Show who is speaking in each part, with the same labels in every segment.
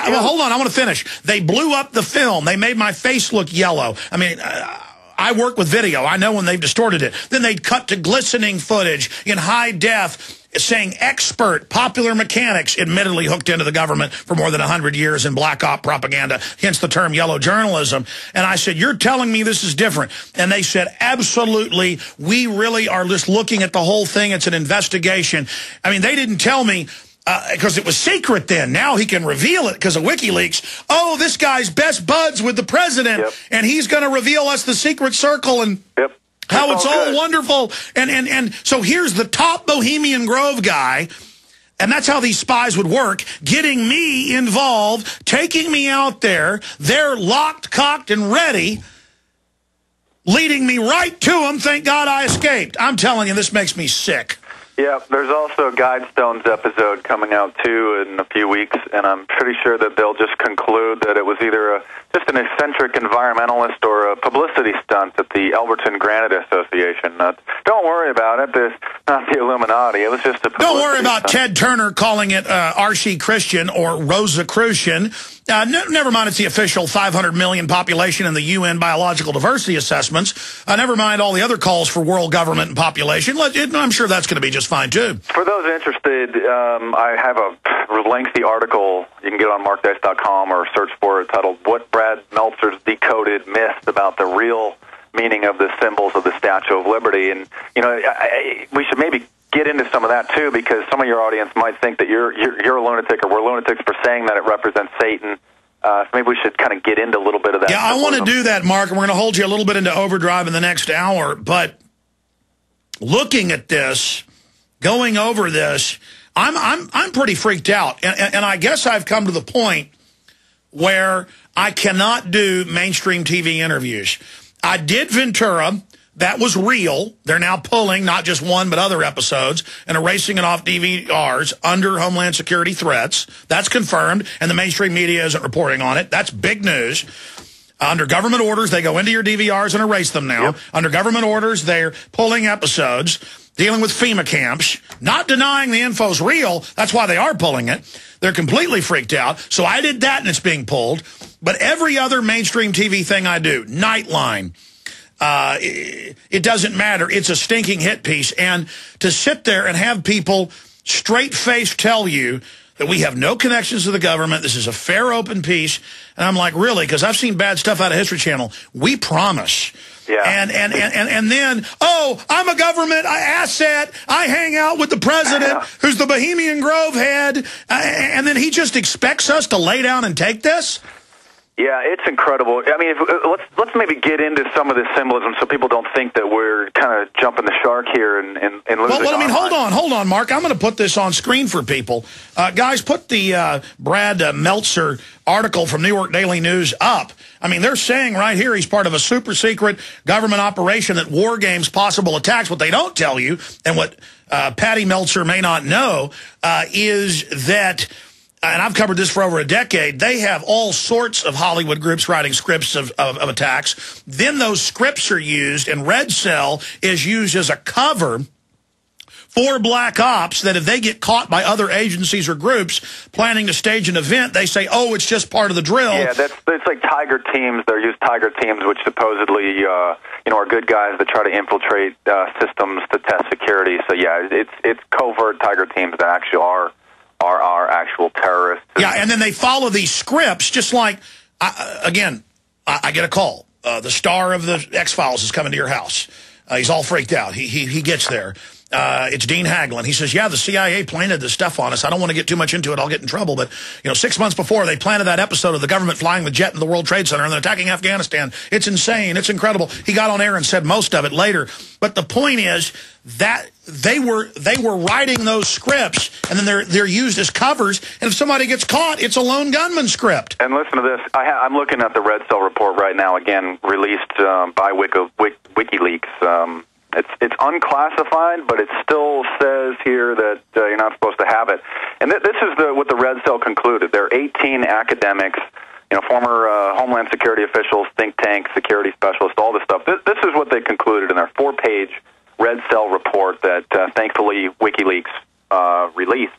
Speaker 1: Well, hold on. I want to finish. They blew up the film. They made my face look yellow. I mean, I work with video. I know when they've distorted it. Then they'd cut to glistening footage in high def saying expert popular mechanics admittedly hooked into the government for more than 100 years in black op propaganda, hence the term yellow journalism. And I said, you're telling me this is different. And they said, absolutely, we really are just looking at the whole thing. It's an investigation. I mean, they didn't tell me, because it was secret then. Now he can reveal it because of WikiLeaks. Oh, this guy's best buds with the president, and he's going to reveal us the secret circle and how it's all wonderful. And so here's the top Bohemian Grove guy, and that's how these spies would work, getting me involved, taking me out there. They're locked, cocked, and ready, leading me right to them. Thank God I escaped. I'm telling you, this makes me sick.
Speaker 2: Yeah, there's also a Guidestones episode coming out, too, in a few weeks, and I'm pretty sure that they'll just conclude that it was either just an eccentric environmentalist or a publicity stunt at the Elberton Granite Association. Don't worry about it. It's not the Illuminati. It was just a publicity
Speaker 1: Don't worry about
Speaker 2: stunt.
Speaker 1: Ted Turner calling it R.C. Christian or Rosicrucian. Never mind, it's the official 500 million population in the UN Biological Diversity Assessments. Never mind all the other calls for world government and population. I'm sure that's going to be just fine, too.
Speaker 2: For those interested, I have a lengthy article. You can get it on markdice.com or search for it, titled What Brad-Meltzer's Decoded Myth About the Real Meaning of the Symbols of the Statue of Liberty. And, you know, we should maybe get into some of that, too, because some of your audience might think that you're a lunatic or we're lunatics for saying that it represents Satan. So maybe we should kind of get into a little bit of that.
Speaker 1: Yeah, I want to do that, Mark, and we're going to hold you a little bit into overdrive in the next hour. But looking at this, going over this, I'm pretty freaked out. And I guess I've come to the point where I cannot do mainstream TV interviews. I did Ventura. That was real. They're now pulling not just one but other episodes and erasing it off DVRs under Homeland Security threats. That's confirmed, and the mainstream media isn't reporting on it. That's big news. Under government orders, they go into your DVRs and erase them now. Under government orders, they're pulling episodes, dealing with FEMA camps, not denying the info's real. That's why they are pulling it. They're completely freaked out. So I did that, and it's being pulled. But every other mainstream TV thing I do, Nightline, it doesn't matter. It's a stinking hit piece. And to sit there and have people straight-faced tell you that we have no connections to the government, this is a fair, open piece, and I'm like, really? Because I've seen bad stuff out of History Channel. We promise. Yeah. And then, oh, I'm a government asset. I hang out with the president, who's the Bohemian Grove head, and then he just expects us to lay down and take this?
Speaker 2: Yeah, it's incredible. I mean, let's maybe get into some of this symbolism so people don't think that we're kind of jumping the shark here and losing.
Speaker 1: Well, I mean, hold on, Mark. I'm going to put this on screen for people. Guys, put the Brad Meltzer article from New York Daily News up. I mean, they're saying right here he's part of a super secret government operation that war games possible attacks. What they don't tell you, and what Patty Meltzer may not know, is that, and I've covered this for over a decade, they have all sorts of Hollywood groups writing scripts of attacks. Then those scripts are used, and Red Cell is used as a cover for black ops, that if they get caught by other agencies or groups planning to stage an event, they say, oh, it's just part of the drill.
Speaker 2: Yeah, it's like Tiger teams. They're used Tiger teams, which supposedly are good guys that try to infiltrate systems to test security. So, yeah, it's covert Tiger teams that actually are actual terrorists.
Speaker 1: Yeah, and then they follow these scripts, just like, I get a call. The star of the X-Files is coming to your house. He's all freaked out. He gets there. It's Dean Haglund. He says, yeah, the CIA planted this stuff on us. I don't want to get too much into it. I'll get in trouble. But, 6 months before, they planted that episode of the government flying the jet in the World Trade Center and then attacking Afghanistan. It's insane. It's incredible. He got on air and said most of it later. But the point is that they were writing those scripts, and then they're used as covers. And if somebody gets caught, it's a lone gunman script.
Speaker 2: And listen to this. I'm looking at the Red Cell report right now, again, released by WikiLeaks. It's unclassified, but it still says here that you're not supposed to have it. And this is what the Red Cell concluded. There are 18 academics, former Homeland Security officials, think tank, security specialists, all this stuff. This is what they concluded in their 4-page Red Cell report that thankfully WikiLeaks released.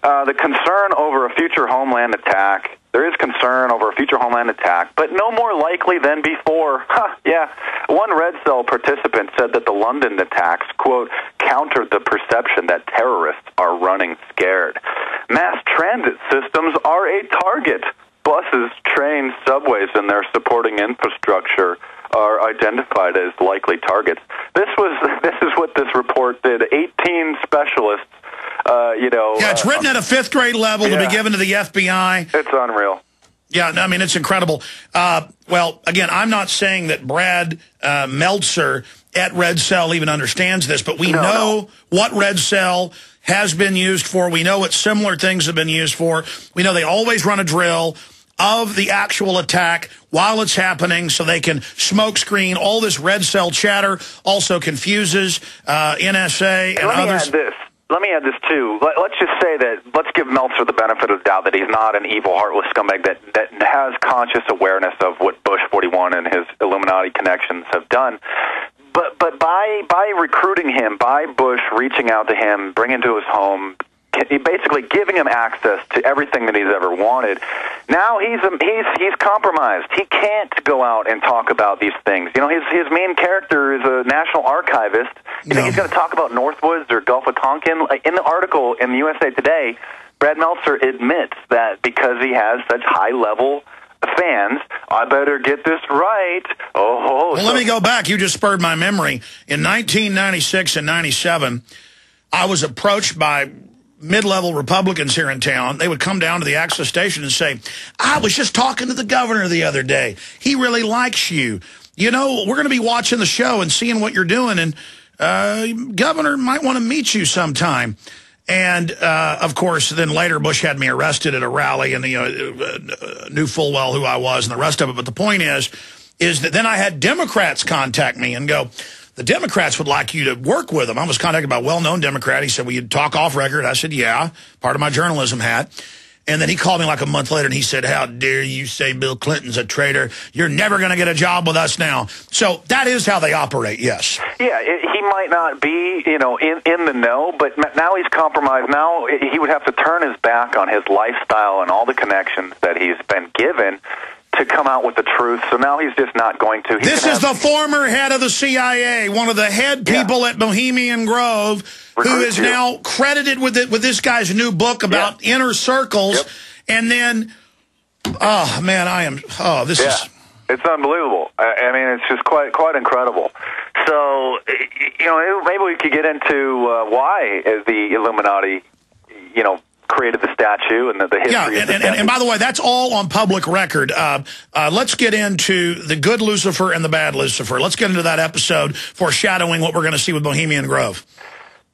Speaker 2: The concern over a future homeland attack. There is concern over a future homeland attack, but no more likely than before. Yeah. One Red Cell participant said that the London attacks, quote, countered the perception that terrorists are running scared. Mass transit systems are a target. Buses, trains, subways, and their supporting infrastructure are identified as likely targets. This is what this report did. 18 specialists.
Speaker 1: Yeah, it's written at a 5th grade level to be given to the FBI.
Speaker 2: It's unreal.
Speaker 1: Yeah, I mean, it's incredible. Well, again, I'm not saying that Brad-Meltzer at Red Cell even understands this, but we know what Red Cell has been used for. We know what similar things have been used for. We know they always run a drill of the actual attack while it's happening so they can smoke screen. All this Red Cell chatter also confuses NSA and others.
Speaker 2: Let me add this, too. Let's just say that, let's give Meltzer the benefit of the doubt that he's not an evil, heartless scumbag that has conscious awareness of what Bush 41 and his Illuminati connections have done. But by recruiting him, by Bush reaching out to him, bringing him to his home, basically giving him access to everything that he's ever wanted, now he's compromised. He can't go out and talk about these things. You know, his main character is a national archivist. You think he's going to talk about Northwoods or Gulf of Tonkin? Like in the article in the USA Today, Brad Meltzer admits that because he has such high-level fans, I better get this right. Well,
Speaker 1: let me go back. You just spurred my memory. In 1996 and 97, I was approached by mid-level Republicans here in town. They would come down to the Access station and say, I was just talking to the governor the other day. He really likes you. You know, we're going to be watching the show and seeing what you're doing, and governor might want to meet you sometime. And, of course, then later Bush had me arrested at a rally and knew full well who I was and the rest of it. But the point is that then I had Democrats contact me and go, the Democrats would like you to work with them. I was contacted by a well-known Democrat. He said, will you talk off record? I said, yeah, part of my journalism hat. And then he called me like a month later and he said, how dare you say Bill Clinton's a traitor? You're never going to get a job with us now. So that is how they operate, yes.
Speaker 2: Yeah, he might not be, in the know, but now he's compromised. Now he would have to turn his back on his lifestyle and all the connections that he's been given to come out with the truth. So now he's just not going to.
Speaker 1: This is the former head of the CIA, one of the head people at Bohemian-Grove, who is now credited with this guy's new book about inner circles.
Speaker 2: Yep.
Speaker 1: And then, oh, man, this is...
Speaker 2: It's unbelievable. I mean, it's just quite incredible. So, maybe we could get into why the Illuminati, created the statue and the history of the statue.
Speaker 1: And by the way, that's all on public record. Let's get into the good Lucifer and the bad Lucifer. Let's get into that episode foreshadowing what we're going to see with Bohemian Grove.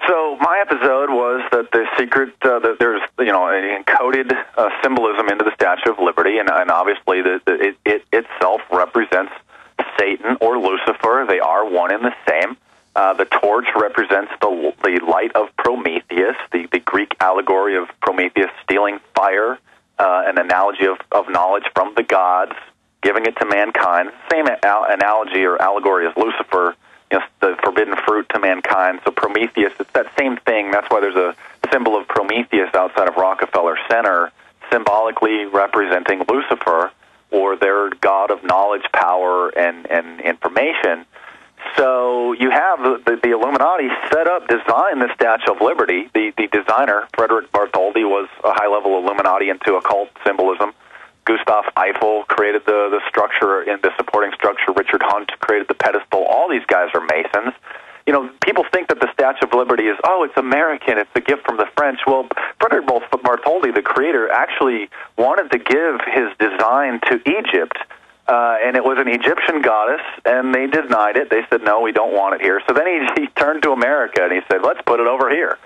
Speaker 2: So my episode was that the secret, that there's, an encoded symbolism into the Statue of Liberty, and obviously it itself represents Satan or Lucifer. They are one and the same. The torch represents the light of Prometheus, the Greek allegory of Prometheus stealing fire, an analogy of knowledge from the gods, giving it to mankind. Same analogy or allegory as Lucifer, the forbidden fruit to mankind. So Prometheus, it's that same thing. That's why there's a symbol of Prometheus outside of Rockefeller Center, symbolically representing Lucifer, or their god of knowledge, power, and information. So you have the Illuminati design the Statue of Liberty. The designer, Frederick Bartholdi, was a high-level Illuminati into occult symbolism. Gustav Eiffel created the structure, in the supporting structure. Richard Hunt created the pedestal. All these guys are Masons. People think that the Statue of Liberty is, it's American, it's a gift from the French. Well, Frederick Bartholdi, the creator, actually wanted to give his design to Egypt, and it was an Egyptian goddess, and they denied it. They said, no, we don't want it here. So then he turned to America, and he said, let's put it over here.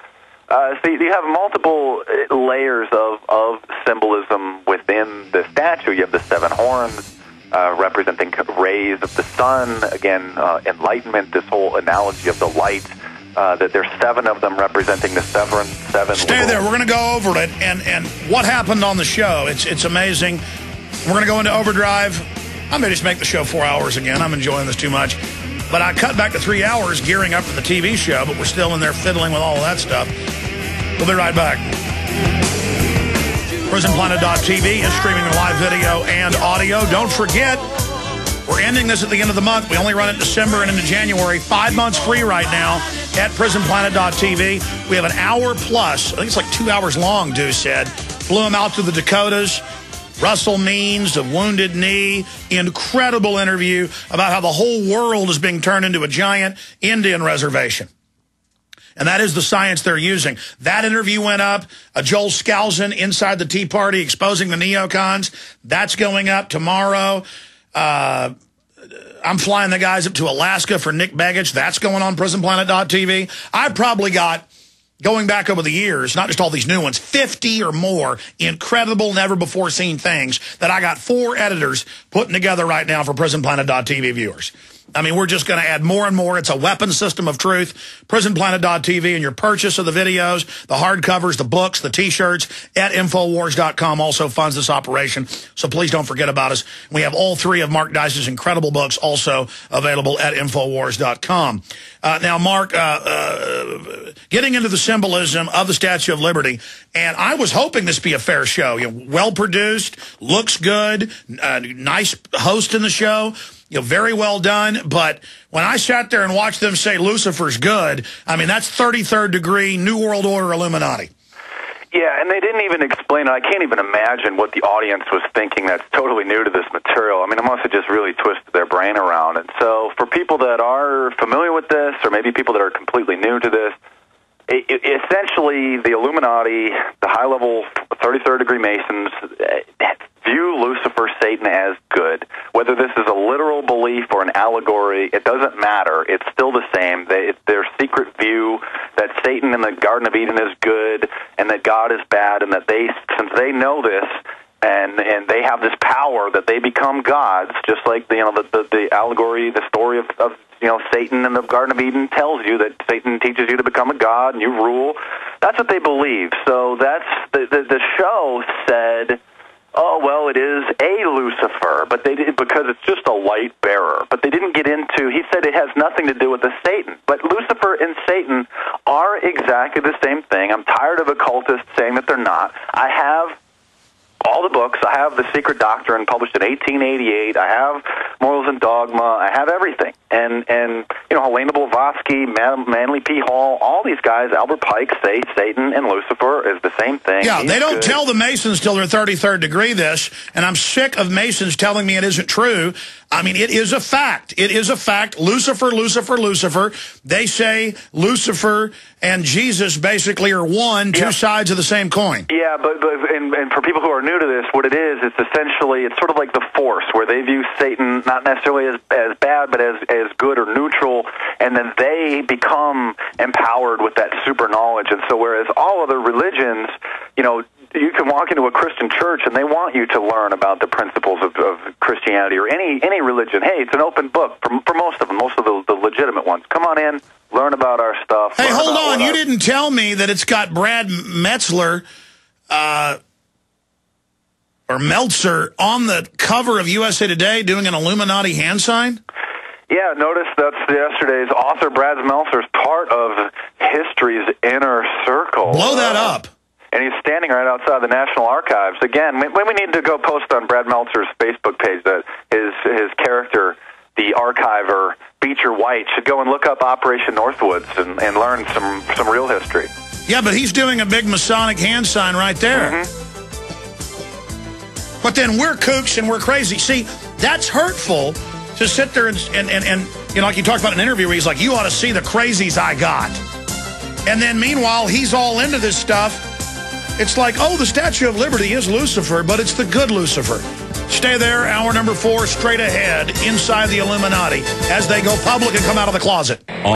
Speaker 2: So you have multiple layers of symbolism within the statue. You have the 7 horns, representing rays of the sun. Again, enlightenment, this whole analogy of the light. That there's 7 of them representing the seven.
Speaker 1: Stay there. We're going to go over it and what happened on the show. It's amazing. We're going to go into overdrive. I may just make the show 4 hours again. I'm enjoying this too much. But I cut back to 3 hours gearing up for the TV show, but we're still in there fiddling with all of that stuff. We'll be right back. PrisonPlanet.tv is streaming live video and audio. Don't forget, we're ending this at the end of the month. We only run it in December and into January. 5 months free right now at PrisonPlanet.tv. We have an hour plus. I think it's like 2 hours long, Deuce said. Flew him out to the Dakotas. Russell Means of Wounded Knee. Incredible interview about how the whole world is being turned into a giant Indian reservation. And that is the science they're using. That interview went up. Joel Skousen, Inside the Tea Party, exposing the neocons. That's going up tomorrow. I'm flying the guys up to Alaska for Nick Begich. That's going on PrisonPlanet.tv. I've probably got, going back over the years, not just all these new ones, 50 or more incredible, never-before-seen things that I got 4 editors putting together right now for PrisonPlanet.tv viewers. I mean, we're just going to add more and more. It's a weapon system of truth. PrisonPlanet.tv and your purchase of the videos, the hardcovers, the books, the T-shirts at Infowars.com also funds this operation. So please don't forget about us. We have all 3 of Mark Dice's incredible books also available at Infowars.com. Now, Mark, getting into the symbolism of the Statue of Liberty, and I was hoping this be a fair show. You know, well-produced, looks good, nice host in the show. You know, very well done, but when I sat there and watched them say Lucifer's good, I mean, that's 33rd degree New World Order Illuminati.
Speaker 2: Yeah, and they didn't even explain it. I can't even imagine what the audience was thinking that's totally new to this material. I mean, it must have just really twisted their brain around. And so for people that are familiar with this, or maybe people that are completely new to this, essentially the Illuminati, the high-level 33rd degree Masons, view Lucifer, Satan, as good. Whether this is a literal belief or an allegory, it doesn't matter. It's still the same. It's their secret view that Satan in the Garden of Eden is good and that God is bad, and that since they know this, and they have this power that they become gods, just like the allegory, the story of Satan in the Garden of Eden tells you that Satan teaches you to become a god and you rule. That's what they believe. So that's the show said, oh, well, it is a Lucifer, but they did, because it's just a light bearer. But they didn't get into, he said it has nothing to do with the Satan. But Lucifer and Satan are exactly the same thing. I'm tired of occultists saying that they're not. I have all the books. I have The Secret Doctrine, published in 1888. I have Morals and Dogma. I have everything. And Helena Blavatsky, Manly P. Hall, all these guys, Albert Pike, say Satan and Lucifer is the same thing.
Speaker 1: Yeah, they don't tell the Masons till their 33rd degree this, and I'm sick of Masons telling me it isn't true. I mean, it is a fact. It is a fact. Lucifer, Lucifer, Lucifer. They say Lucifer and Jesus basically are two sides of the same coin.
Speaker 2: Yeah, but for people who are new to this, what it is, it's essentially, it's sort of like the Force, where they view Satan not necessarily as bad, but as good or neutral, and then they become empowered with that super knowledge. And so whereas all other religions, you can walk into a Christian church and they want you to learn about the principles of Christianity or any religion. Hey, it's an open book for most of them, most of the legitimate ones. Come on in, learn about our stuff.
Speaker 1: Hey, hold on. You didn't tell me that it's got Brad-Meltzer or Meltzer on the cover of USA Today doing an Illuminati hand sign?
Speaker 2: Yeah, notice that's yesterday's author brad-meltzer is part of history's inner circle.
Speaker 1: Blow that up.
Speaker 2: And he's standing right outside the National Archives. Again, we need to go post on Brad Meltzer's Facebook page that his character, the archiver, Beecher White, should go and look up Operation Northwoods and learn some real history.
Speaker 1: Yeah, but he's doing a big Masonic hand sign right there.
Speaker 2: Mm-hmm.
Speaker 1: But then we're kooks and we're crazy. See, that's hurtful to sit there and like you talked about in an interview where he's like, you ought to see the crazies I got. And then meanwhile, he's all into this stuff. It's like, oh, the Statue of Liberty is Lucifer, but it's the good Lucifer. Stay there, hour number 4, straight ahead, inside the Illuminati, as they go public and come out of the closet.